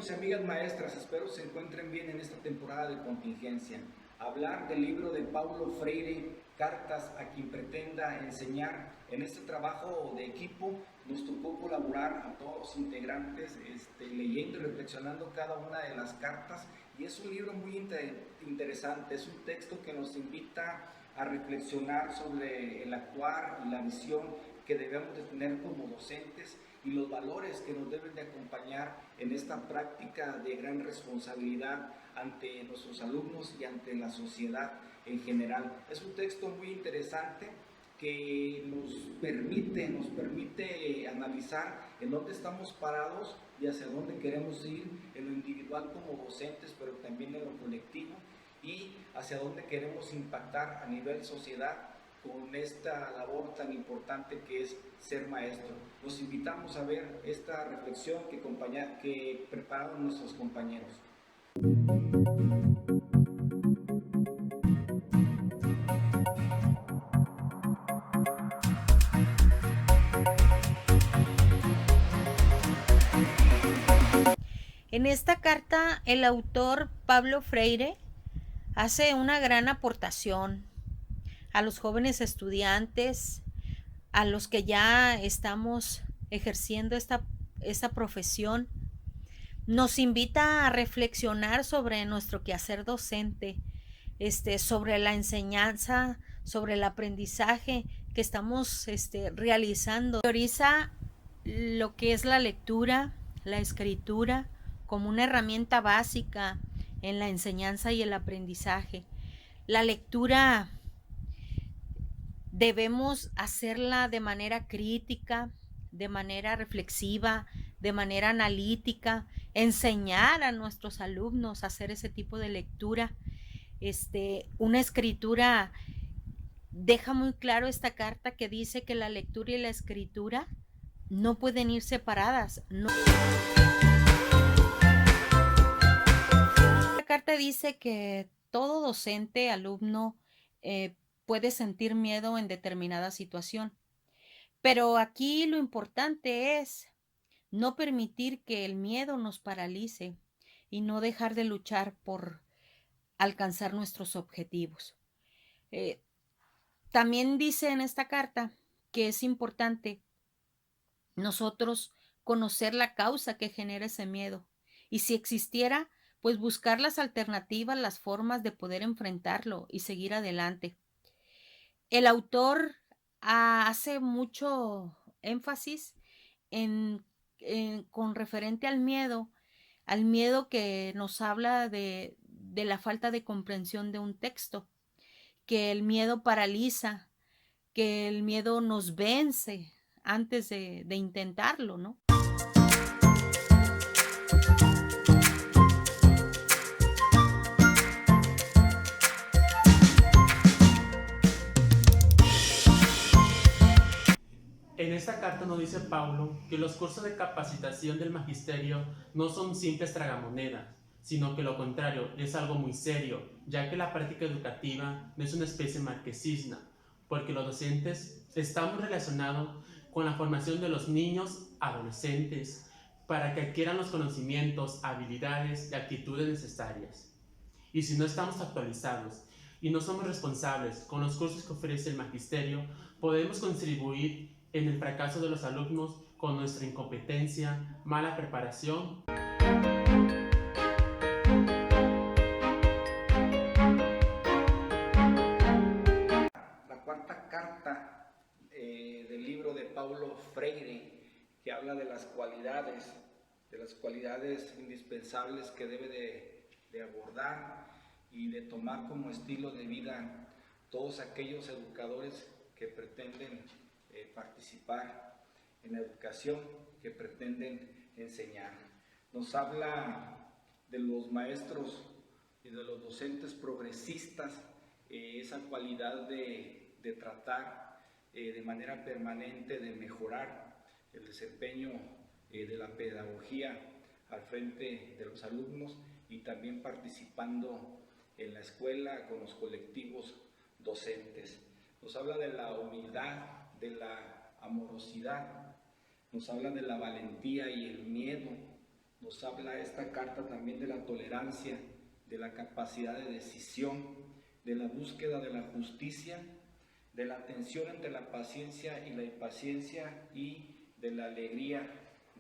amigos y amigas maestras, espero se encuentren bien en esta temporada de contingencia. Hablar del libro de Paulo Freire, Cartas a quien pretenda enseñar. En este trabajo de equipo nos tocó colaborar a todos los integrantes, leyendo y reflexionando cada una de las cartas, y es un libro muy interesante, es un texto que nos invita a reflexionar sobre el actuar y la visión que debemos de tener como docentes y los valores que nos deben de acompañar en esta práctica de gran responsabilidad ante nuestros alumnos y ante la sociedad en general. Es un texto muy interesante que nos permite analizar en dónde estamos parados y hacia dónde queremos ir en lo individual como docentes, pero también en lo colectivo, y hacia dónde queremos impactar a nivel sociedad con esta labor tan importante que es ser maestro. Los invitamos a ver esta reflexión que prepararon nuestros compañeros. En esta carta, el autor Pablo Freire hace una gran aportación a los jóvenes estudiantes, a los que ya estamos ejerciendo esta profesión. Nos invita a reflexionar sobre nuestro quehacer docente, sobre la enseñanza, sobre el aprendizaje que estamos realizando. Prioriza lo que es la lectura, la escritura, como una herramienta básica en la enseñanza y el aprendizaje. La lectura debemos hacerla de manera crítica, de manera reflexiva, de manera analítica, enseñar a nuestros alumnos a hacer ese tipo de lectura. Una escritura, deja muy claro esta carta que dice que la lectura y la escritura no pueden ir separadas. No. La carta dice que todo docente, alumno, puede sentir miedo en determinada situación. Pero aquí lo importante es no permitir que el miedo nos paralice y no dejar de luchar por alcanzar nuestros objetivos. También dice en esta carta que es importante nosotros conocer la causa que genera ese miedo, y si existiera, pues buscar las alternativas, las formas de poder enfrentarlo y seguir adelante. El autor hace mucho énfasis con referente al miedo que nos habla de la falta de comprensión de un texto, que el miedo paraliza, que el miedo nos vence antes de intentarlo, ¿no? En esta carta nos dice Paulo que los cursos de capacitación del magisterio no son simples tragamonedas, sino que lo contrario, es algo muy serio, ya que la práctica educativa no es una especie de marquesina, porque los docentes estamos relacionados con la formación de los niños, adolescentes, para que adquieran los conocimientos, habilidades y actitudes necesarias. Y si no estamos actualizados y no somos responsables con los cursos que ofrece el magisterio, podemos contribuir en el fracaso de los alumnos con nuestra incompetencia, mala preparación. La cuarta carta del libro de Paulo Freire, que habla de las cualidades indispensables que debe de abordar y de tomar como estilo de vida todos aquellos educadores que pretenden participar en la educación, que pretenden enseñar. Nos habla de los maestros y de los docentes progresistas, esa cualidad de tratar de manera permanente de mejorar el desempeño de la pedagogía al frente de los alumnos y también participando en la escuela con los colectivos docentes. Nos habla de la humildad, de la amorosidad, nos habla de la valentía y el miedo Nos habla esta carta también de la tolerancia, de la capacidad de decisión, de la búsqueda de la justicia, de la tensión entre la paciencia y la impaciencia y de la alegría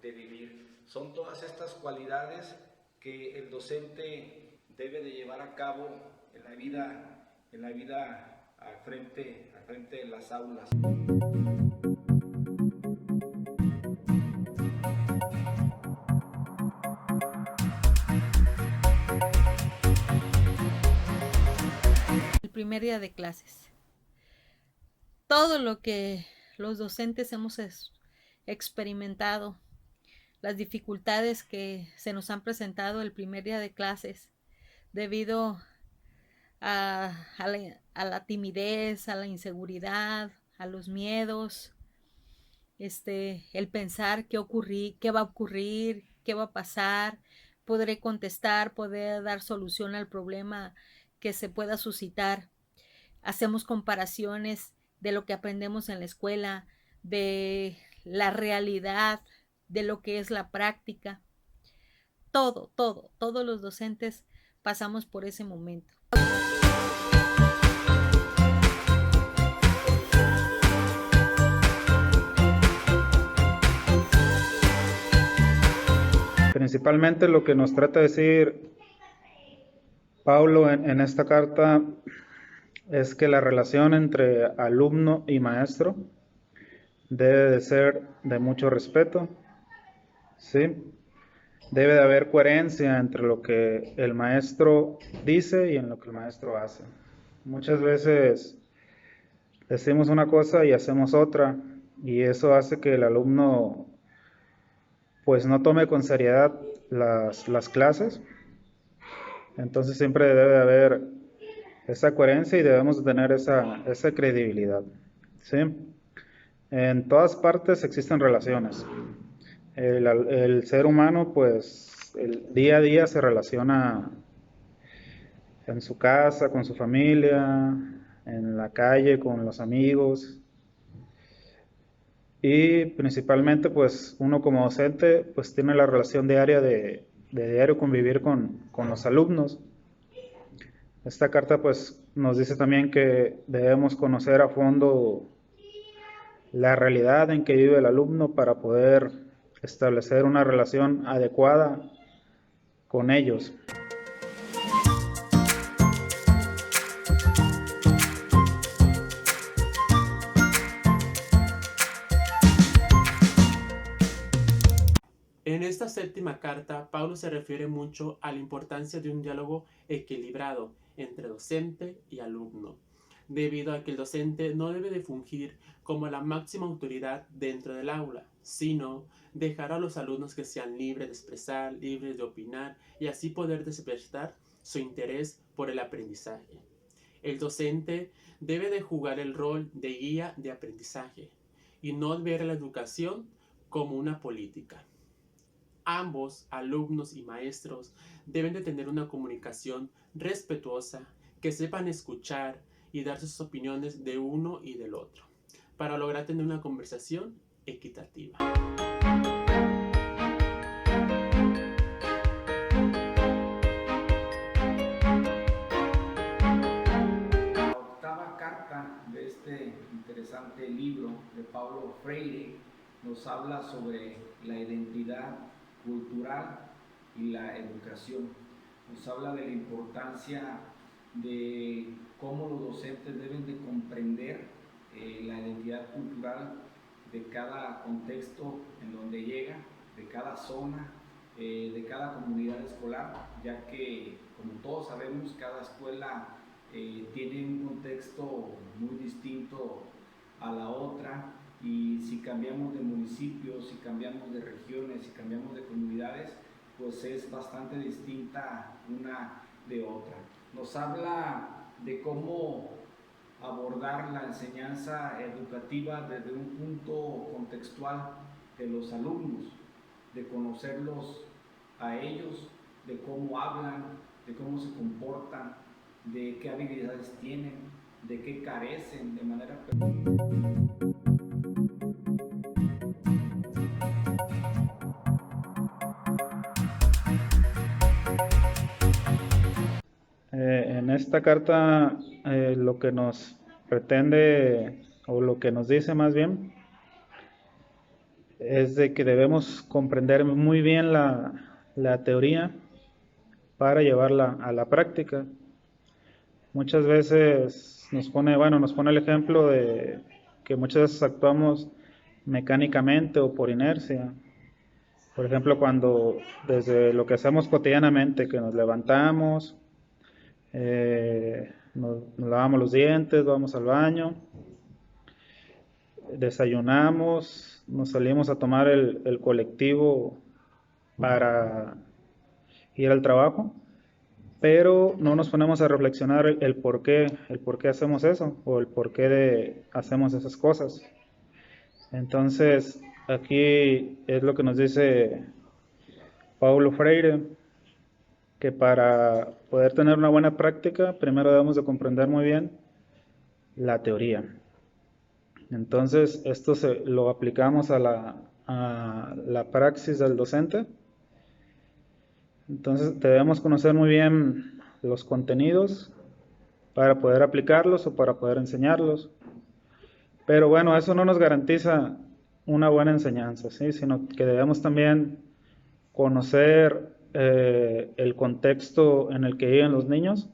de vivir. Son todas estas cualidades que el docente debe de llevar a cabo en la vida al frente de las aulas. El primer día de clases. Todo lo que los docentes hemos experimentado, las dificultades que se nos han presentado el primer día de clases debido a la timidez, a la inseguridad, a los miedos, el pensar qué va a ocurrir, qué va a pasar, podré contestar, poder dar solución al problema que se pueda suscitar. Hacemos comparaciones de lo que aprendemos en la escuela, de la realidad, de lo que es la práctica. Todos los docentes pasamos por ese momento. Principalmente lo que nos trata de decir Pablo en esta carta es que la relación entre alumno y maestro debe de ser de mucho respeto, ¿sí? Debe de haber coherencia entre lo que el maestro dice y en lo que el maestro hace. Muchas veces decimos una cosa y hacemos otra, y eso hace que el alumno pues no tome con seriedad las clases. Entonces siempre debe de haber esa coherencia y debemos tener esa credibilidad, ¿sí? En todas partes existen relaciones. El ser humano, pues, el día a día se relaciona en su casa, con su familia, en la calle, con los amigos. Y principalmente, pues, uno como docente, pues, tiene la relación diaria de diario convivir con los alumnos. Esta carta, pues, nos dice también que debemos conocer a fondo la realidad en que vive el alumno para poder establecer una relación adecuada con ellos. En esta séptima carta, Pablo se refiere mucho a la importancia de un diálogo equilibrado entre docente y alumno, debido a que el docente no debe de fungir como la máxima autoridad dentro del aula, sino dejar a los alumnos que sean libres de expresar, libres de opinar y así poder despertar su interés por el aprendizaje. El docente debe de jugar el rol de guía de aprendizaje y no ver la educación como una política. Ambos, alumnos y maestros, deben de tener una comunicación respetuosa, que sepan escuchar y dar sus opiniones de uno y del otro, para lograr tener una conversación equitativa. La octava carta de este interesante libro de Paulo Freire nos habla sobre la identidad cultural y la educación. Nos habla de la importancia de cómo los docentes deben de comprender la identidad cultural de cada contexto en donde llega, de cada zona, de cada comunidad escolar, ya que, como todos sabemos, cada escuela tiene un contexto muy distinto a la otra, y si cambiamos de municipios, si cambiamos de regiones, si cambiamos de comunidades, pues es bastante distinta una de otra. Nos habla de cómo abordar la enseñanza educativa desde un punto contextual de los alumnos, de conocerlos a ellos, de cómo hablan, de cómo se comportan, de qué habilidades tienen, de qué carecen de manera En esta carta lo que nos pretende, o lo que nos dice más bien, es de que debemos comprender muy bien la teoría para llevarla a la práctica. Muchas veces nos pone el ejemplo de que muchas veces actuamos mecánicamente o por inercia. Por ejemplo, cuando desde lo que hacemos cotidianamente, que nos levantamos, nos lavamos los dientes, vamos al baño, desayunamos, nos salimos a tomar el colectivo para ir al trabajo, pero no nos ponemos a reflexionar el por qué hacemos eso, o el por qué hacemos esas cosas. Entonces, aquí es lo que nos dice Paulo Freire, que para poder tener una buena práctica, primero debemos de comprender muy bien la teoría. Entonces, esto lo aplicamos a la praxis del docente. Entonces, debemos conocer muy bien los contenidos para poder aplicarlos o para poder enseñarlos. Pero bueno, eso no nos garantiza una buena enseñanza, ¿sí? Sino que debemos también conocer el contexto en el que viven los niños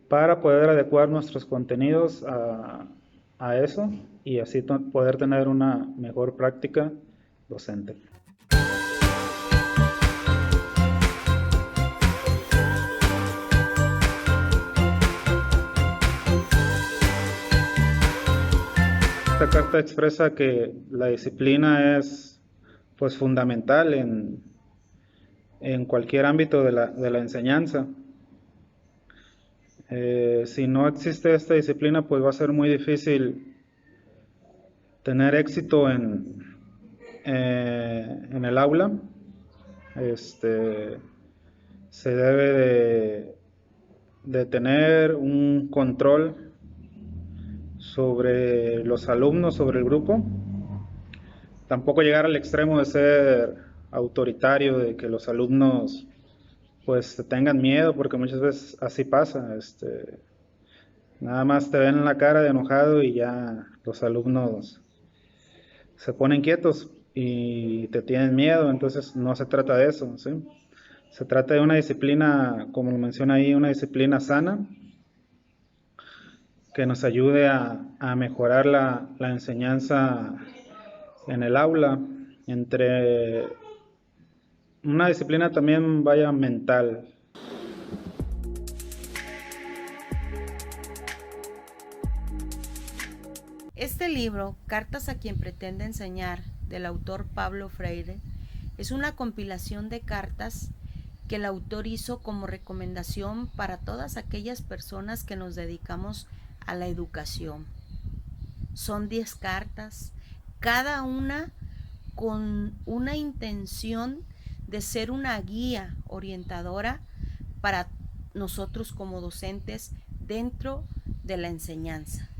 para poder adecuar nuestros contenidos a eso y así poder tener una mejor práctica docente. Esta carta expresa que la disciplina es pues fundamental en cualquier ámbito de la enseñanza. Si no existe esta disciplina, pues va a ser muy difícil tener éxito en el aula. Se debe de tener un control sobre los alumnos, sobre el grupo. Tampoco llegar al extremo de ser autoritario, de que los alumnos pues tengan miedo, porque muchas veces así pasa. Nada más te ven en la cara de enojado y ya los alumnos se ponen quietos y te tienen miedo. Entonces no se trata de eso, ¿sí? Se trata de una disciplina, como lo menciona ahí, una disciplina sana, que nos ayude a mejorar la enseñanza en el aula, entre una disciplina también mental. Este libro, Cartas a quien pretende enseñar, del autor Pablo Freire, es una compilación de cartas que el autor hizo como recomendación para todas aquellas personas que nos dedicamos a la educación. Son 10 cartas, cada una con una intención de ser una guía orientadora para nosotros como docentes dentro de la enseñanza.